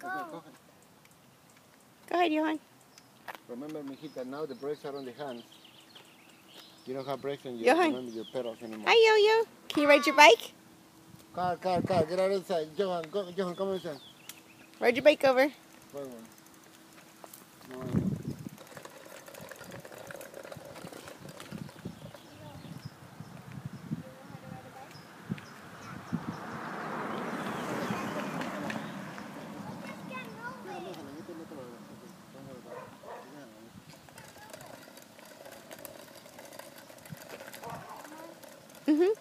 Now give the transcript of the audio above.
Go. Go ahead, Johan. Remember, mijita, now the brakes are on the hands. You don't have brakes on your, Johan. remember your pedals anymore. Hi, Yo-Yo. Can you ride your bike? Car, get out inside. Johan, Johan, come inside. Ride your bike over. No. Mm-hmm.